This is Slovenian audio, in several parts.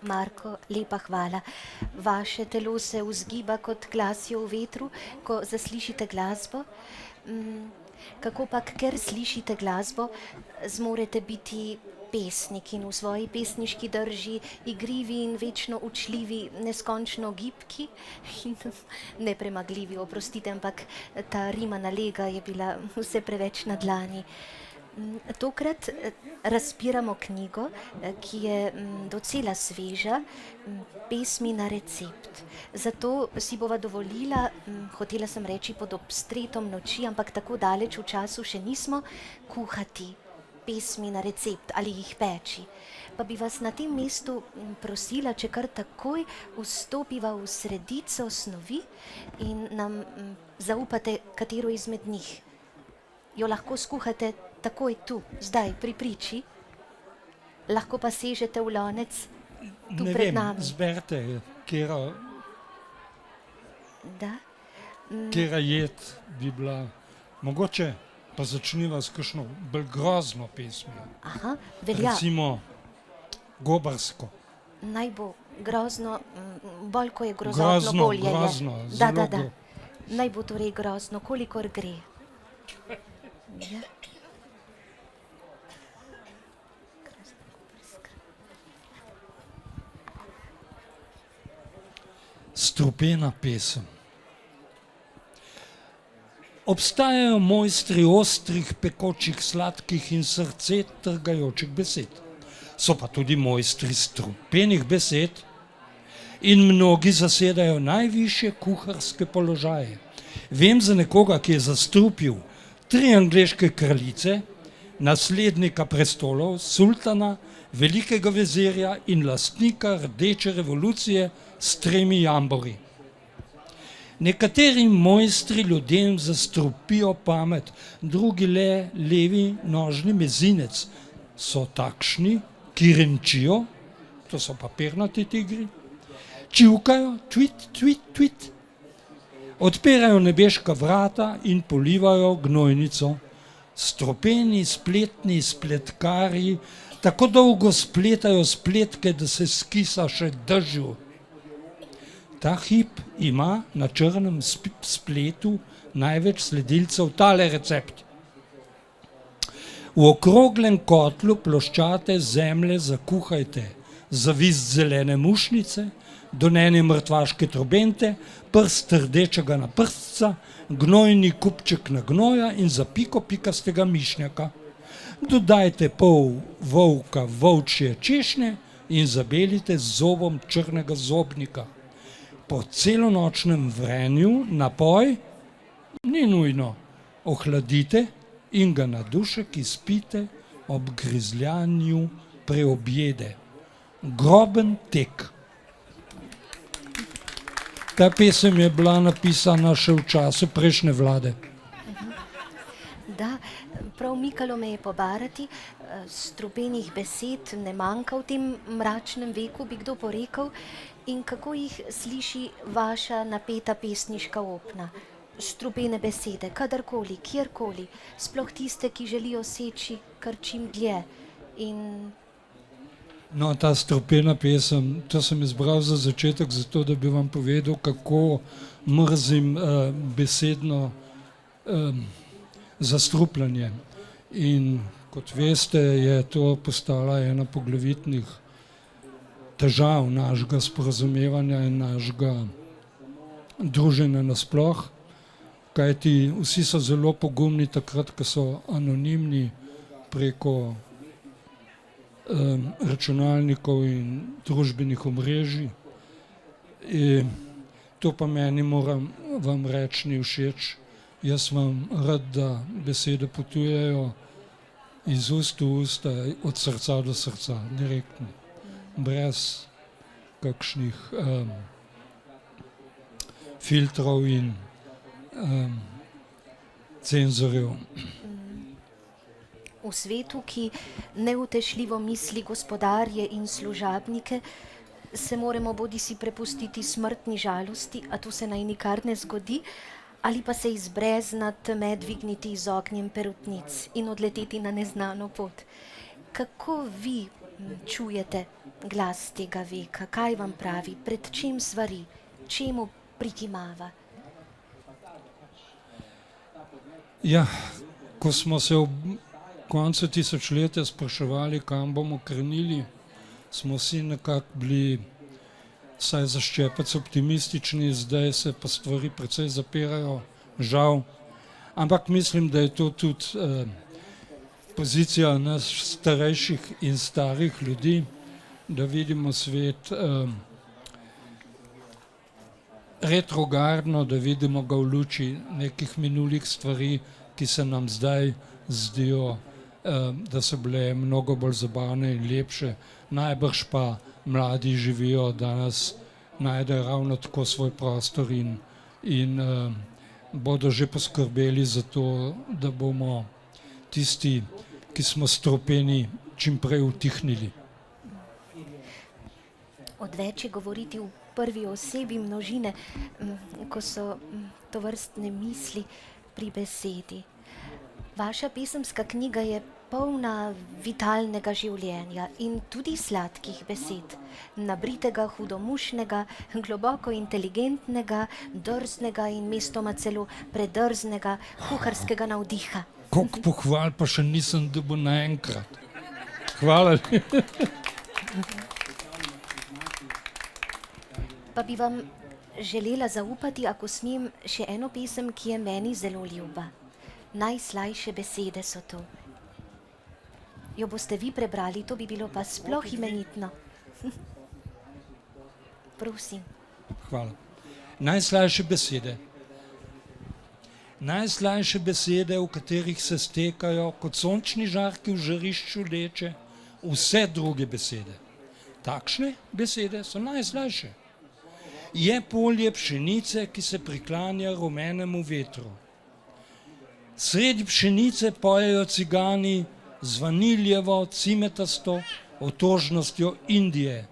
Marko, lepa hvala. Vaše telo se vzgiba kot glasje v vetru, ko zaslišite glasbo. Kako pa, ker slišite glasbo, zmorete biti pesnik in v svoji pesniški drži igrivi in večno učljivi, neskončno gibki in nepremagljivi, oprostite, ampak ta rimana lega je bila vse preveč na dlani. Tokrat razpiramo knjigo, ki je docela sveža, pesmi na recept. Zato si bova dovolila, hotela sem reči pod obstretom noči, ampak tako daleč v času še nismo, kuhati pesmi na recept ali jih peči. Pa bi vas na tem mestu prosila, če kar takoj vstopiva v sredico snovi in nam zaupate katero izmed njih. Jo lahko skuhate takoj tu, zdaj, pri priči. Lahko pa sežete v lonec tu pred nami. Ne vem, zberite, katera jed bi bila. Mogoče pa začniva s kakšno bolj grozno pesmijo. Aha, velja. Recimo gobarsko. Naj bo grozno, bolj ko je grozotno, bolje je. Grozno, Da. Naj bo torej grozno, kolikor gre. Ja. Strupena pesem. Obstajajo mojstri ostrih, pekočih, sladkih in srce trgajočih besed. So pa tudi mojstri strupenih besed in mnogi zasedajo najvišje kuharske položaje. Vem za nekoga, ki je zastrupil 3 angleške kraljice, naslednika prestolov, sultana, velikega vezirja in lastnika rdeče revolucije s 3 jambori. Nekateri mojstri ljudem zastrupijo pamet, drugi le levi nožni mezinec. So takšni, ki renčijo, to so papirnati tigri, čivkajo, tvit, tvit, tvit, odpirajo nebeška vrata in polivajo gnojnico. Strupeni spletni spletkarji tako dolgo spletajo spletke, da se skisa še dežju. Ta hip ima na črnem spletu največ sledilcev tale recept. V okroglem kotlu ploščate zemlje zakuhajte zavist zelene mušnice, donene mrtvaške trobente, prst rdečega na prstca, gnojni kupček na gnoja in za piko pikastega mišnjaka. Dodajte pol volka volčje češnje in zabelite z zobom črnega zobnika. Po celonočnem vrenju napoj, ni nujno, ohladite in ga na dušek izpite ob grizljanju preobjede. Groben tek. Ta pesem je bila napisana še v času prejšnje vlade. Da, prav mikalo me je pobarati, strupenih besed ne manjka v tem mračnem veku, bi kdo porekel, in kako jih sliši vaša napeta pesniška opna. Strupene besede, kadarkoli, kjerkoli, sploh tiste, ki želijo seči kar čim dlje. No, ta strupena pesem, to sem izbral za začetek, zato da bi vam povedal, kako mrzim besedno zastrupljanje. In kot veste, je to postala ena poglavitnih težav našega sporazumevanja in našega druženja nasploh, kajti vsi so zelo pogumni takrat, ko so anonimni preko računalnikov in družbenih omrežij. To pa meni, moram vam reči, ni všeč. Jaz vam rad, da besede potujejo iz ust v usta, od srca do srca, direktno, brez kakšnih filtrov in cenzorjev. V svetu, ki neutešljivo misli gospodarje in služabnike, se moramo bodisi prepustiti smrtni žalosti, a to se naj nikar ne zgodi, ali pa se iz brezna teme dvigniti z ognjem perutnic in odleteti na neznano pot. Kako vi, čujete glas tega veka? Kaj vam pravi? Pred čim svari? Čemu prikimava? Ja, ko smo se ob koncu tisočletja spraševali, kam bomo krenili, smo vsi nekako bili vsaj za ščepec optimistični, zdaj se pa stvari precej zapirajo, žal. Ampak mislim, da je to tudi pozicija nas starejših in starih ljudi, da vidimo svet retrogradno, da vidimo ga v luči nekih minulih stvari, ki se nam zdaj zdijo, da so bile mnogo bolj zabavne in lepše. Najbrž pa mladi živijo, danes najdejo ravno tako svoj prostor in bodo že poskrbeli za to, da bomo tisti, ki smo stropeni, čim prej utihnili. Odveč je govoriti v prvi osebi množine, ko so tovrstne misli pri besedi. Vaša pesemska knjiga je polna vitalnega življenja in tudi sladkih besed. Nabritega, hudomušnega, globoko inteligentnega, drznega in mestoma celo predrznega kuharskega navdiha. Koliko pohval pa še nisem dobil naenkrat. Hvala. Pa bi vam želela zaupati, ako smem, še eno pesem, ki je meni zelo ljuba. Najslajše besede so to. Jo boste vi prebrali, to bi bilo pa sploh imenitno. Prosim. Hvala. Najslajše besede. Najslajše besede, v katerih se stekajo kot sončni žarki v žarišču leče, vse druge besede. Takšne besede so najslajše. Je polje pšenice, ki se priklanja rumenemu vetru. Sredi pšenice pojejo cigani z vaniljevo, cimetasto otožnostjo Indije.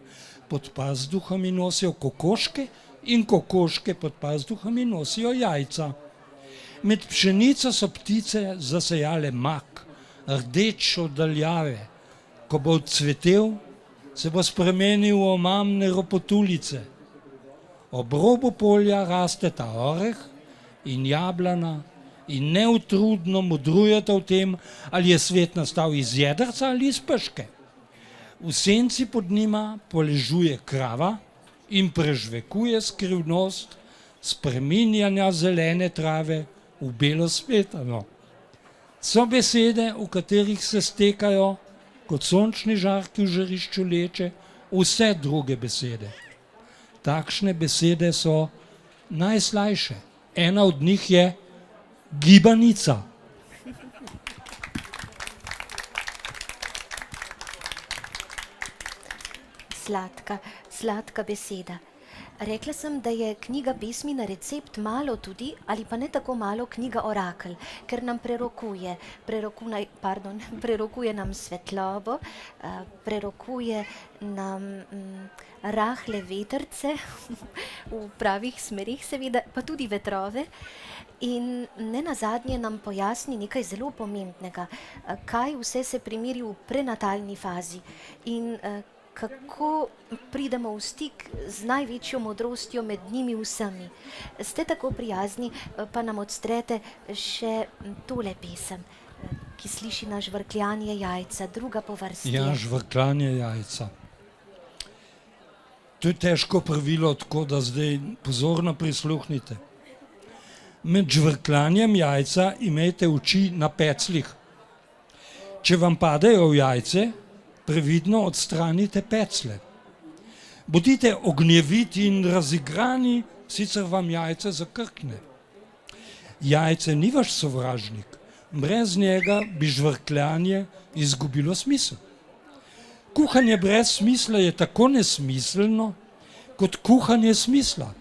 Pod pazduhami nosijo kokoške in kokoške pod pazduhami nosijo jajca. Med pšenico so ptice zasejale mak, rdeč od daljave. Ko bo odcvetel, se bo spremenil v omamne ropotulice. Ob robu polja rasteta oreh in jablana in neutrudno modrujeta v tem, ali je svet nastal iz jedrca ali iz peške. V senci pod njima poležuje krava in prežvekuje skrivnost spreminjanja zelene trave v belo smetano. So besede, v katerih se stekajo kot sončni žarki v žarišču leče, vse druge besede. Takšne besede so najslajše. Ena od njih je gibanica. Sladka beseda. Rekla sem, da je knjiga pesmi na recept malo tudi, ali pa ne tako malo, knjiga orakelj, ker nam prerokuje nam svetlobo, prerokuje nam rahle vetrce, v pravih smerih seveda, pa tudi vetrove. In ne nazadnje nam pojasni nekaj zelo pomembnega, kaj vse se primeri v prenatalni fazi in kako pridemo v stik z največjo modrostjo med njimi vsemi. Ste tako prijazni, pa nam odstrete še tole pesem, ki sliši na žvrkljanje jajca, druga po vrsti. Ja, žvrkljanje jajca. To je težko pravilo, tako da zdaj pozorno prisluhnite. Med žvrkljanjem jajca imejte oči na pecljih. Če vam padejo v jajce, previdno odstranite peclje. Bodite ognjeviti in razigrani, sicer vam jajce zakrkne. Jajce ni vaš sovražnik, brez njega bi žvrkljanje izgubilo smisel. Kuhanje brez smisla je tako nesmiselno, kot kuhanje smisla.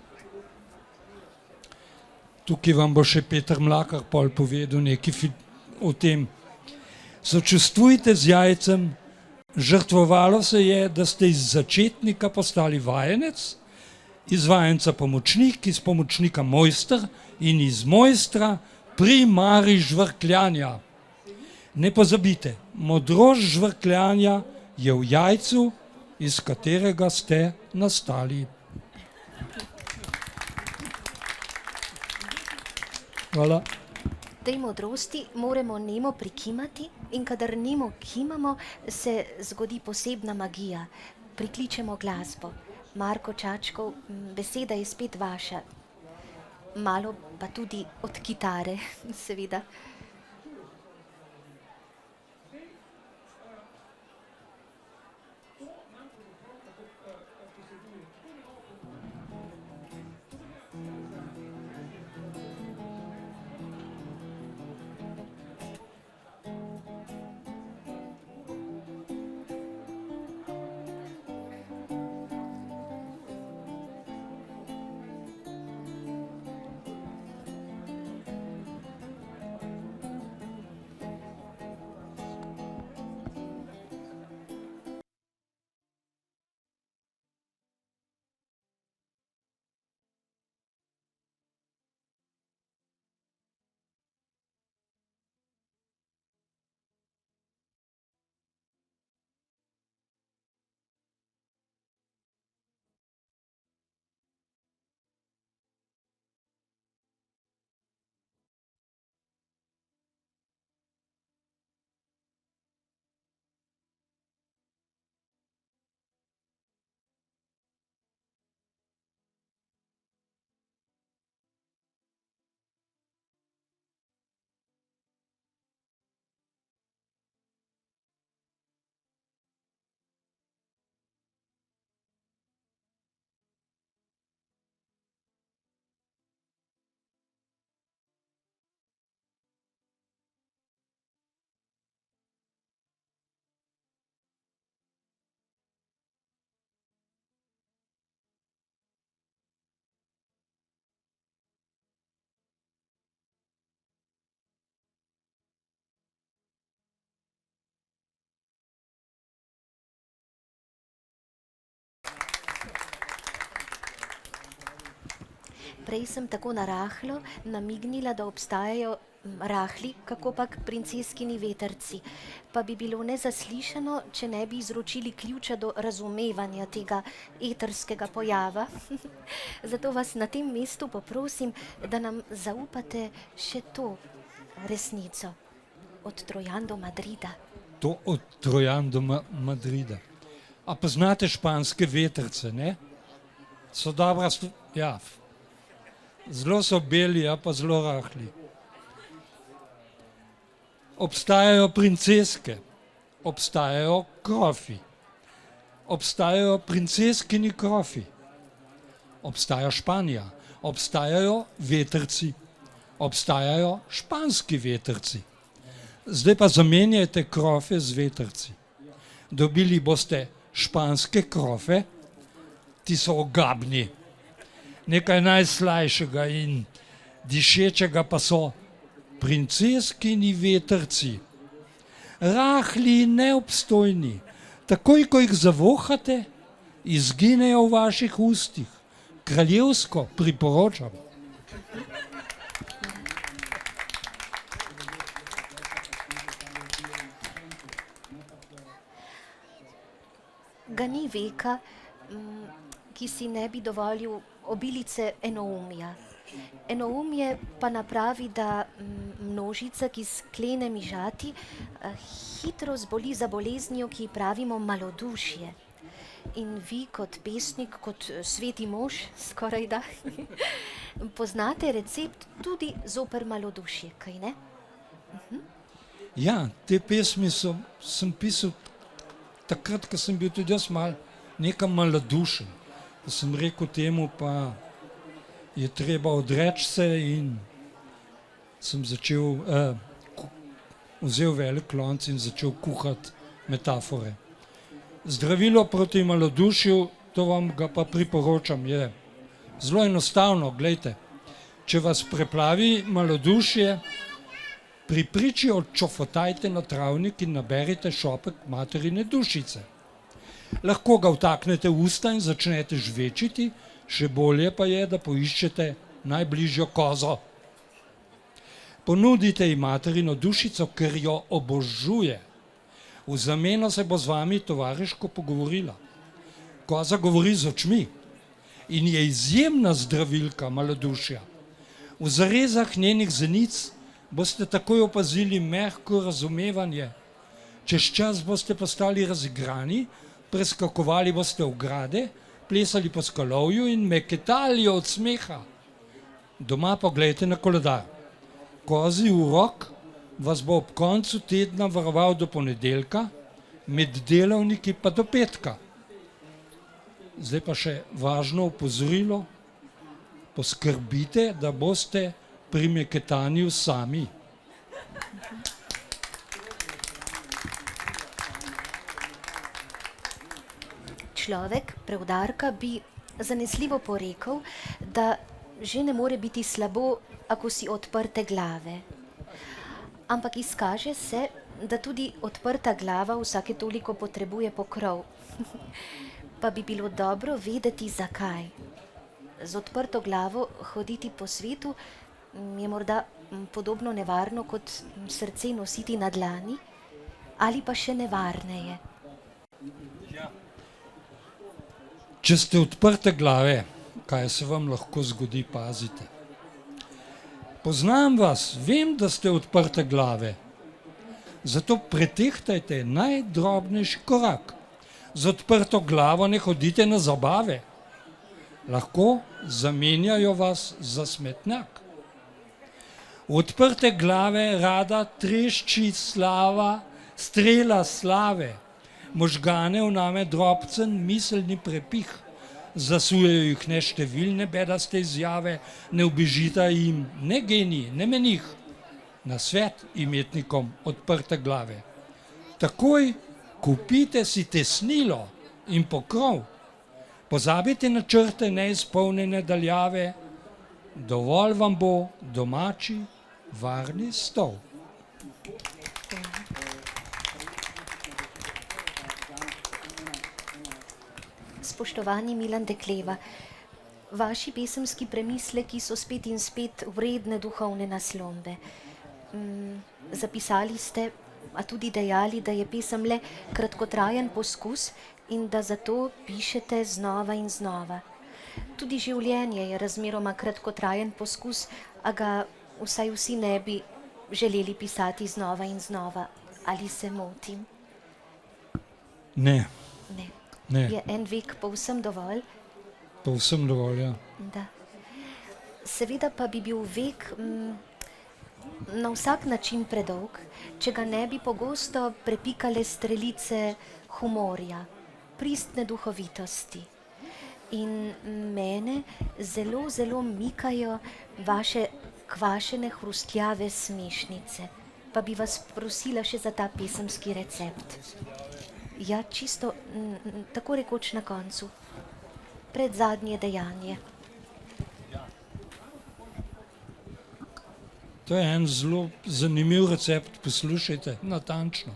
Tukaj vam bo še Peter Mlakar pol povedal nekaj o tem. Sočustvujte z jajcem, žrtvovalo se je, da ste iz začetnika postali vajenec, iz vajenca pomočnik, iz pomočnika mojster in iz mojstra primari žvrkljanja. Ne pozabite, modrost žvrkljanja je v jajcu, iz katerega ste nastali. Hvala. Tej modrosti moramo nemo prikimati in kadar nemo kimamo, se zgodi posebna magija. Prikličemo glasbo. Marko Čačkov, beseda je spet vaša. Malo pa tudi od kitare, seveda. Prej sem tako narahlo namignila, da obstajajo rahli, kakopak princeskini vetrci. Pa bi bilo nezaslišano, če ne bi izročili ključa do razumevanja tega eterskega pojava. Zato vas na tem mestu poprosim, da nam zaupate še to resnico. Od Trojan do Madrida. To od Trojan do Madrida. A poznate španske vetrce, ne? So dobra, ja. Zelo so beli, a pa zelo rahli. Obstajajo princeske, obstajajo krofi, obstajajo princeskini krofi, obstaja Španija, obstajajo vetrci, obstajajo španski vetrci. Zdaj pa zamenjajte krofe z vetrci. Dobili boste španske krofe, ti so ogabni. Nekaj najslajšega in dišečega pa so princeskini vetrci. Rahli in neobstojni. Takoj, ko jih zavohate, izginejo v vaših ustih. Kraljevsko priporočam. Ga ni veka, ki si ne bi dovolil obilice enoumja. Enoumje pa napravi, da množica, ki sklene mižati, hitro zboli za boleznijo, ki ji pravimo malodušje. In vi kot pesnik, kot sveti mož, skorajda, poznate recept tudi zoper malodušje, kaj ne? Ja, te pesmi sem pisal takrat, ko sem bil tudi jaz nekam malodušen. Da sem rekel temu, pa je treba odreči se in sem vzel velik lonc in začel kuhati metafore. Zdravilo proti malodušju, to vam ga pa priporočam, je zelo enostavno, glejte. Če vas preplavi malodušje, pri priči odčofotajte na travnik in naberite šopek materine dušice. Lahko ga vtaknete v usta in začnete žvečiti, še bolje pa je, da poiščete najbližjo kozo. Ponudite ji materino dušico, ker jo obožuje. V zameno se bo z vami tovariško pogovorila. Koza govori z očmi in je izjemna zdravilka malodušja. V zarezah njenih zenic boste takoj opazili mehko razumevanje. Čez čas boste postali razigrani, preskakovali boste ograde, plesali po skalovju in meketali od smeha. Doma pogledajte na koledar. Kozji urok vas bo ob koncu tedna varoval do ponedeljka, med delavniki pa do petka. Zdaj pa še važno opozorilo, poskrbite, da boste pri meketanju sami. Človek, preudarka, bi zanesljivo porekel, da že ne more biti slabo, ako si odprte glave. Ampak izkaže se, da tudi odprta glava vsake toliko potrebuje pokrov. Pa bi bilo dobro vedeti, zakaj. Z odprto glavo hoditi po svetu je morda podobno nevarno, kot srce nositi na dlani, ali pa še nevarneje. Če ste odprte glave, kaj se vam lahko zgodi, pazite. Poznam vas, vem, da ste odprte glave. Zato pretehtajte najdrobnejši korak. Z odprto glavo ne hodite na zabave. Lahko zamenjajo vas za smetnjak. V odprte glave rada trešči slava, strela slave. Možgane vname drobcen miselni prepih. Zasujejo jih neštevilne bedaste izjave, ne ubežita jim ne genij, ne menih. Na svet imetnikom odprte glave. Takoj kupite si tesnilo in pokrov. Pozabite na črte neizpolnjene daljave. Dovolj vam bo domači, varni stol. Spoštovani Milan Dekleva, vaši pesemski premisleki so spet in spet vredne duhovne naslombe. Zapisali ste, a tudi dejali, da je pesem le kratkotrajen poskus in da zato pišete znova in znova. Tudi življenje je razmeroma kratkotrajen poskus, a ga vsaj vsi ne bi želeli pisati znova in znova. Ali se motim? Ne. Ne. Ne. Je en vek povsem dovolj? Povsem dovolj, ja. Da. Seveda pa bi bil vek na vsak način predolg, če ga ne bi pogosto prepikale strelice humorja, pristne duhovitosti. In mene zelo, zelo mikajo vaše kvašene hrustljave smešnice. Pa bi vas prosila še za ta pesemski recept. Ja, čisto tako rekoč na koncu. Predzadnje dejanje. To je en zelo zanimiv recept, poslušajte natančno.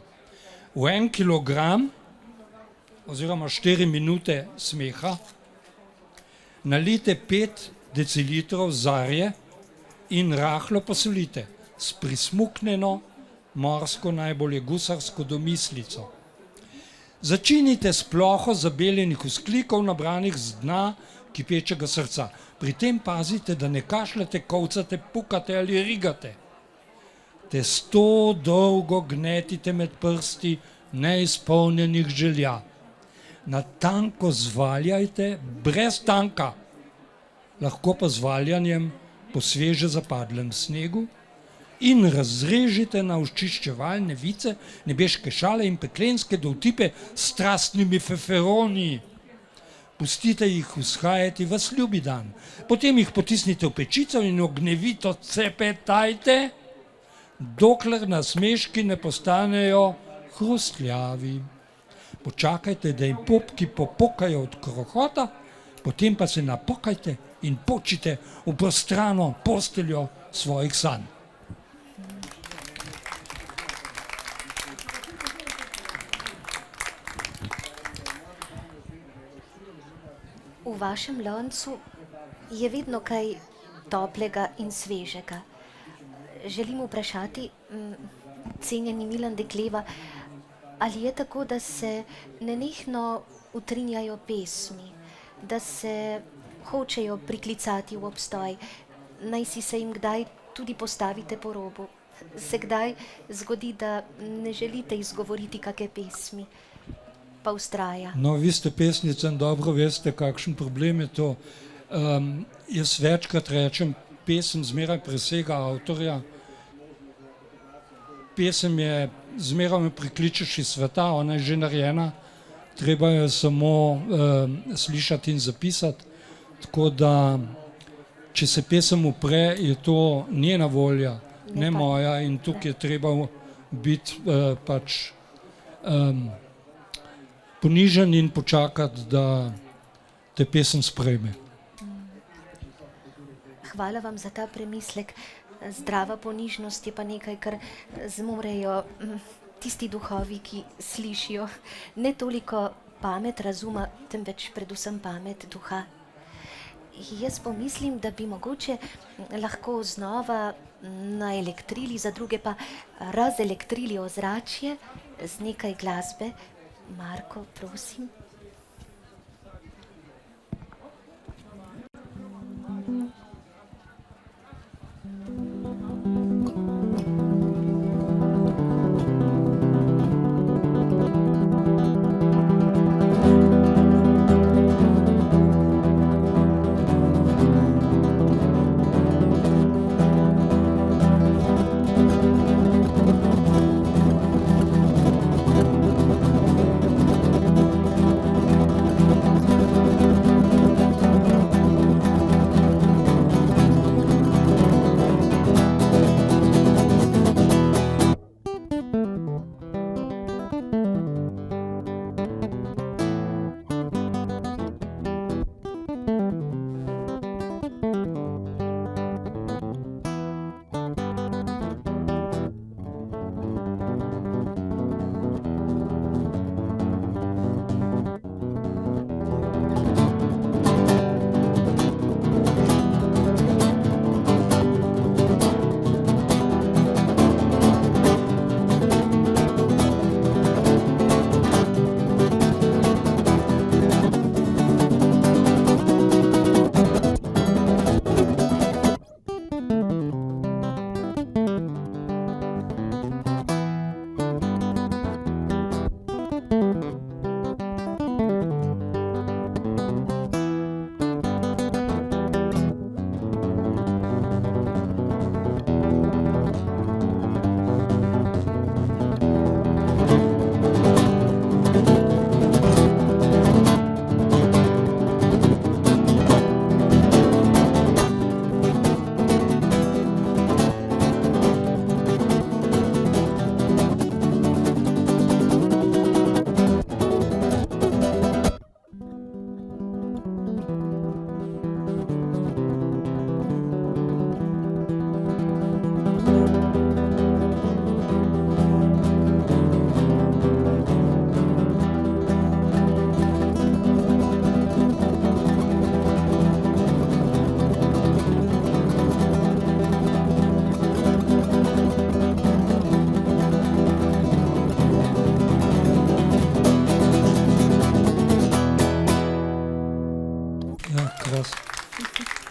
V 1 kilogram oziroma 4 minute smeha nalijte 5 decilitrov zarje in rahlo posolite s prismuknjeno morsko, najbolje gusarsko domislico. Začinite s ploho zabeljenih vzklikov nabranih z dna kipečega srca. Pri tem pazite, da ne kašljate, kovcate, pukate ali rigate. Testo dolgo gnetite med prsti neizpolnjenih želja. Na tanko zvaljajte, brez tanka, lahko pa z valjanjem po sveže zapadlem snegu, in razrežite na očiščevalne vice nebeške šale in peklenske dovtipe s strastnimi feferoni. Pustite jih vzhajati vas ljubi dan. Potem jih potisnite v pečico in ognjevito cepetajte, dokler nasmeški ne postanejo hrustljavi. Počakajte, da jim popki popokajo od krohota, potem pa se napokajte in počite v prostrano posteljo svojih sanj. V vašem loncu je vedno kaj toplega in svežega. Želim vprašati, cenjeni Milan Dekleva, Ali je tako, da se nenehno utrinjajo pesmi, da se hočejo priklicati v obstoj, naj si se jim kdaj tudi postavite po robu? Se kdaj zgodi, da ne želite izgovoriti kake pesmi, pa vztraja? No, vi ste pesnica in dobro veste, kakšen problem je to. Jaz večkrat rečem, pesem zmeraj presega avtorja. Pesem je, zmeraj me prikličeš iz sveta, ona je že narejena, treba jo samo slišati in zapisati. Tako da, če se pesem upre, je to njena volja, ne moja, in tukaj je treba biti pač ponižen in počakati, da te pesem sprejme. Hvala vam za ta premislek. Zdrava ponižnost je pa nekaj, kar zmorejo tisti duhovi, ki slišijo. Ne toliko pamet razuma, temveč predvsem pamet duha. Jaz pomislim, da bi mogoče lahko znova naelektrili, za druge pa razelektrili ozračje z nekaj glasbe. Marko, prosim.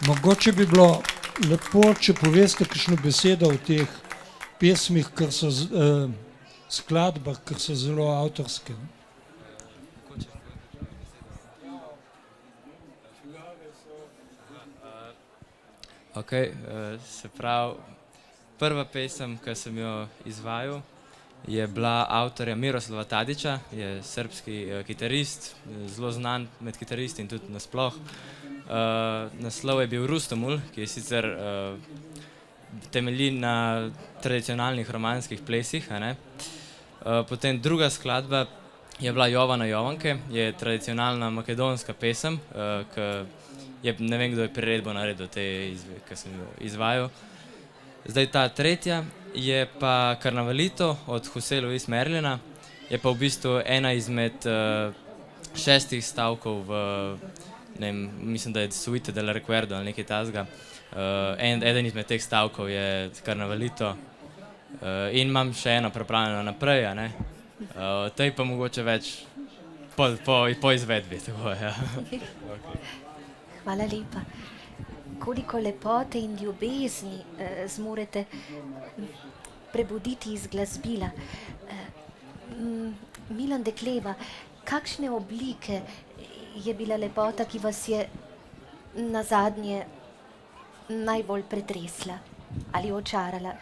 Mogoče bi bilo lepo, če poveste kakšno besedo v teh pesmih, ker so skladbah, ker so zelo avtorske. Ok, se pravi, prva pesem, ki sem jo izvajal, je bila avtorja Miroslava Tadića, je srbski kitarist, zelo znan med kitaristi in tudi nasploh. Naslov je bil Rustomul, ki je sicer temelji na tradicionalnih romanskih plesih. Potem druga skladba je bila Jovana Jovanke, je tradicionalna makedonska pesem, ne vem, kdo je priredbo naredil, ki sem jo izvajal. Zdaj ta tretja je pa Karnavalito od Jose Luis Merlina, je pa v bistvu ena izmed 6 stavkov v, ne vem, mislim, da je Suite del Recuerdo ali nekaj takega. Eden izmed teh stavkov je Karnavalito in imam še eno pripravljeno naprej, Tej pa mogoče več po izvedbi. Tako, ja. Hvala lepa. Koliko lepote in ljubezni zmorete prebuditi iz glasbila. Milan Dekleva, kakšne oblike je bila lepota, ki vas je nazadnje najbolj pretresla ali očarala?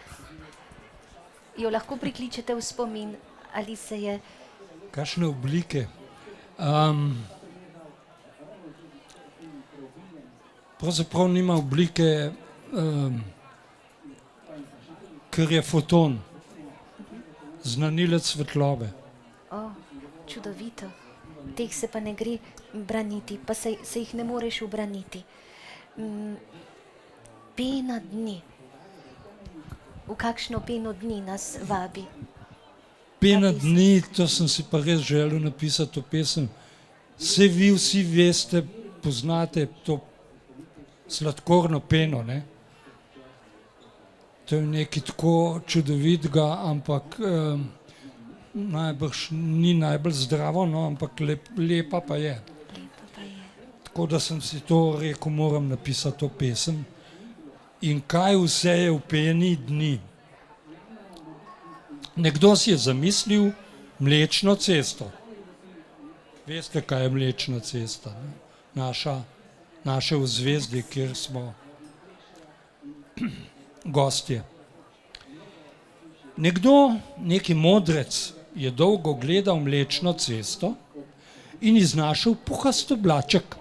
Jo lahko prikličete v spomin ali se je... Kakšne oblike? Pravzaprav nima oblike, ker je foton, znanilec svetlobe. Čudovito. Teh se pa ne gre braniti, pa se jih ne moreš ubraniti. Pena dni. V kakšno peno dni nas vabi? Pena dni, to sem si pa res želel napisati to pesem. Saj vi vsi veste, poznate to sladkorno peno, ne? To je nekaj tako čudovitega, ampak najbrž ni najbolj zdravo, no, ampak lepa pa je. Lepa pa je. Tako da sem si to rekel, moram napisati to pesem. In kaj vse je v peni dni? Nekdo si je zamislil Mlečno cesto. Veste, kaj je Mlečna cesta? Ne? Naše ozvezdje, kjer smo gostje. Nekdo, neki modrec, je dolgo gledal Mlečno cesto in iznašel puhast oblaček.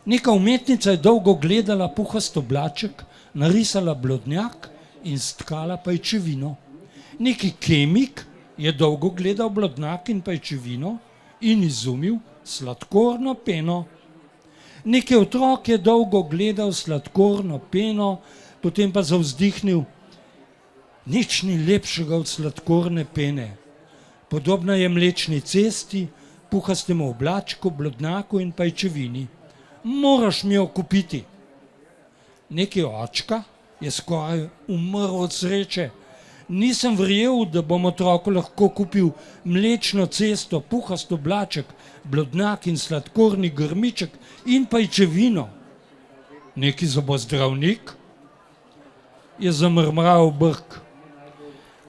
Neka umetnica je dolgo gledala puhast oblaček, narisala blodnjak in stkala pajčevino. Neki kemik je dolgo gledal blodnjak in pajčevino in izumil sladkorno peno. Neki otrok je dolgo gledal sladkorno peno, potem pa zavzdihnil: nič ni lepšega od sladkorne pene. Podobna je Mlečni cesti, puhastemu oblačku, blodnjaku in pajčevini. Moraš mi jo kupiti. Neki očka je skoraj umrl od sreče. Nisem verjel, da bom otroku lahko kupil Mlečno cesto, puhast oblaček, blodnjak in sladkorni grmiček in pajčevino. Neki zobozdravnik je zamrmral brk.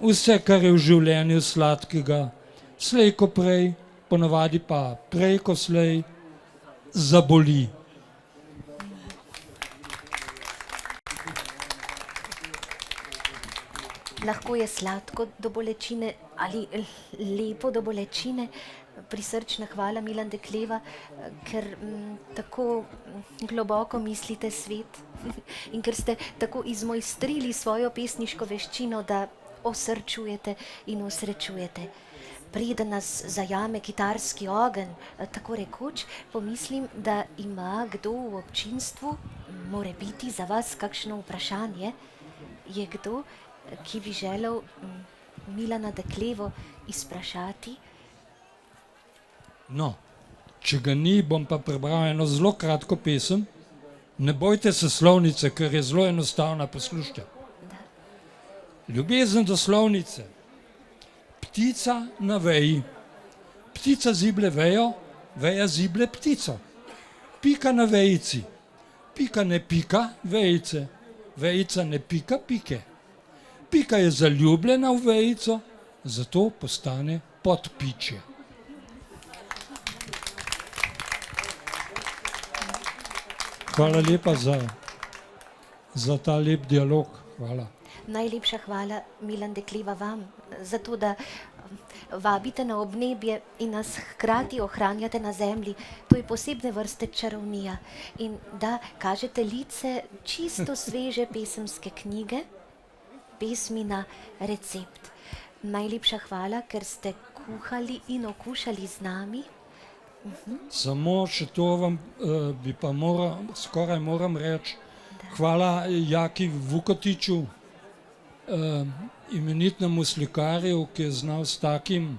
Vse, kar je v življenju sladkega, slej ko prej, ponavadi pa prej ko slej, zaboli. Lahko je sladko do bolečine ali lepo do bolečine. Prisrčna hvala, Milan Dekleva, ker tako globoko mislite svet in ker ste tako izmojstrili svojo pesniško veščino, da osrčujete in osrečujete. Preden nas zajame kitarski ogenj, tako rekoč, pomislim, da ima kdo v občinstvu, more biti za vas kakšno vprašanje. Je kdo, ki bi želel Milana Deklevo izprašati? No, če ga ni, bom pa prebral eno zelo kratko pesem. Ne bojte se slovnice, ker je zelo enostavna, poslušajte. Ljubezen do slovnice. Ptica na veji. Ptica zible vejo, veja zible ptico. Pika na vejici. Pika ne pika vejice. Vejica ne pika pike. Pika je zaljubljena v vejico, zato postane podpičje. Hvala lepa za ta lep dialog. Hvala. Najlepša hvala, Milan Dekleva, vam, za to, da vabite na obnebje in nas hkrati ohranjate na zemlji. To je posebne vrste čarovnija. In da kažete lice čisto sveže pesemske knjige, pesmi na recept. Najlepša hvala, ker ste kuhali in okušali z nami. Samo še to vam bi pa skoraj moram reči. Hvala Jaki Vukotiču, imenitnemu slikarju, ki je znal s takim,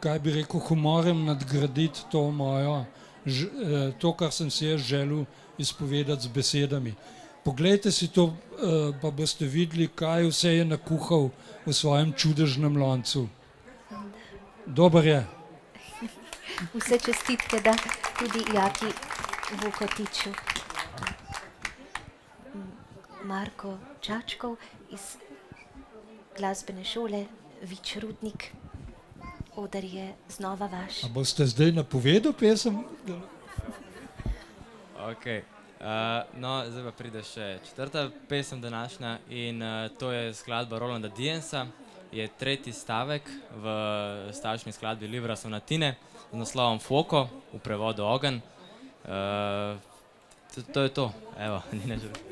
kaj bi rekel, humorem nadgraditi to, kar sem si jaz želel izpovedati z besedami. Poglejte si to, pa boste videli, kaj vse je nakuhal v svojem čudežnem loncu. Dober je. Vse čestitke, da tudi Jaki Vukotiču. Marko Čačkov iz glasbene šole Vič Rudnik. Oder je znova vaš. A boste zdaj napovedal pesem? Ok. No, zdaj pa pride še četrta pesem današnja in to je skladba Rolanda Diensa. Je tretji stavek v stavčni skladbi Libra Sonatine z naslovom Foko, v prevodu Ogenj. To je to. Evo, ni nič drugega.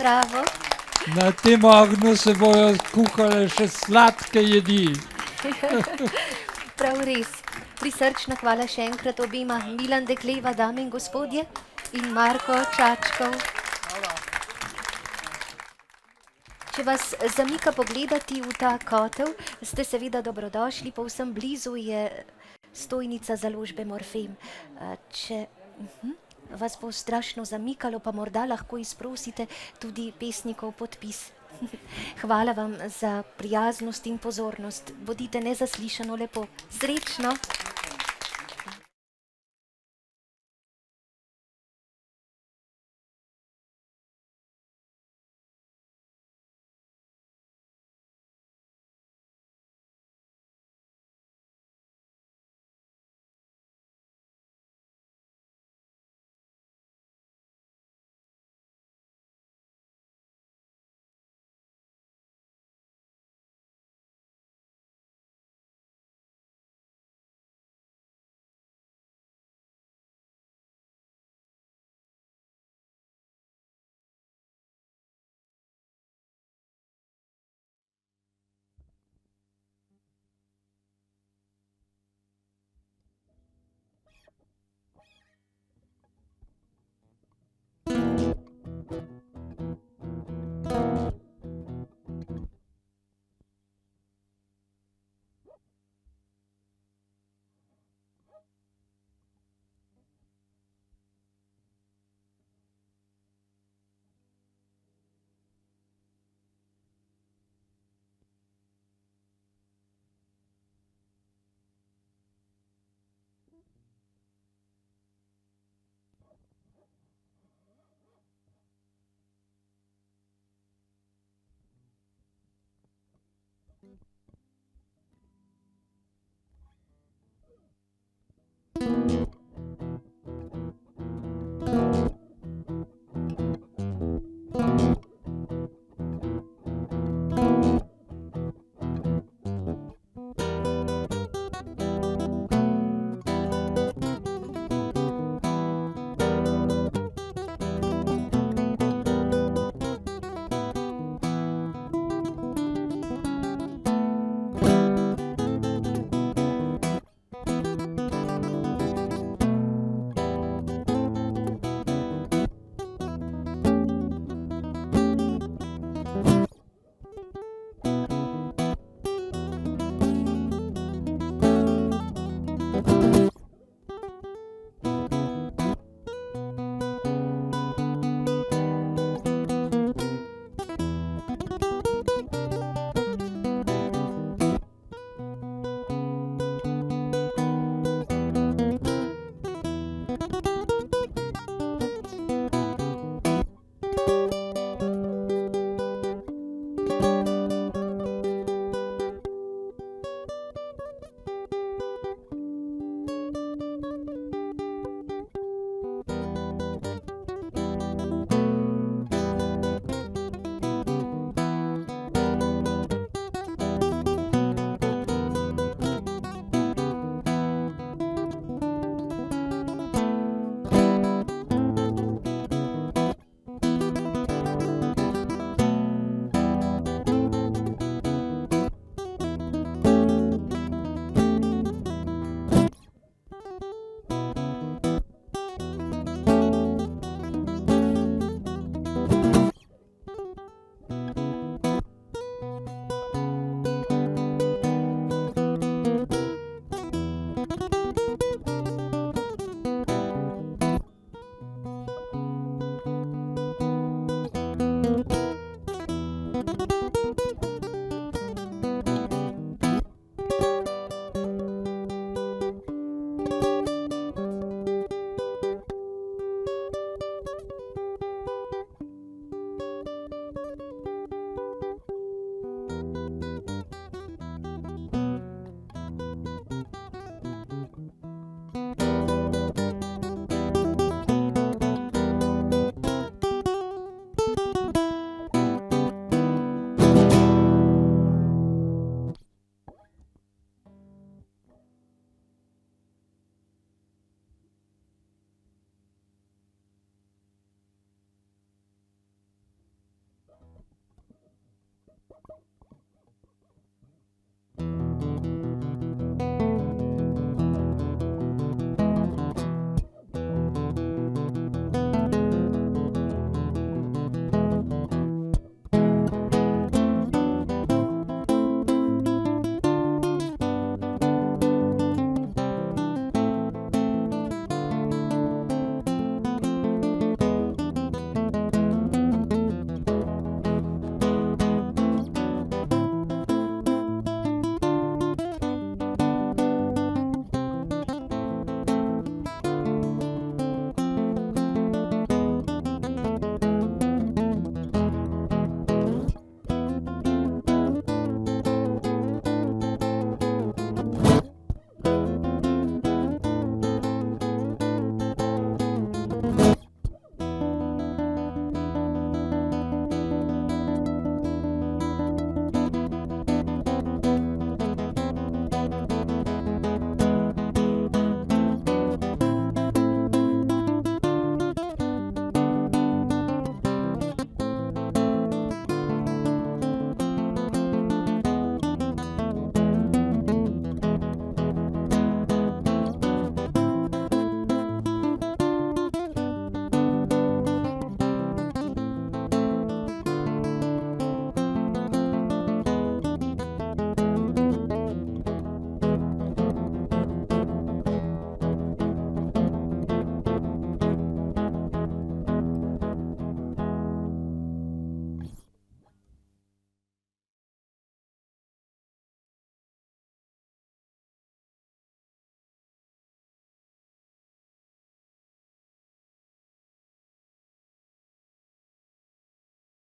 Bravo. Na tem ognju se bojo kuhale še sladke jedi. Prav res. Prisrčna hvala še enkrat obima, Milan Dekleva, dame in gospodje, in Marko Čačkov. Če vas zamika pogledati v ta kotel, ste seveda dobrodošli, povsem blizu je stojnica založbe Morfem. Če vas bo strašno zamikalo, pa morda lahko izprosite tudi pesnikov podpis. Hvala vam za prijaznost in pozornost. Bodite nezaslišano lepo. Srečno!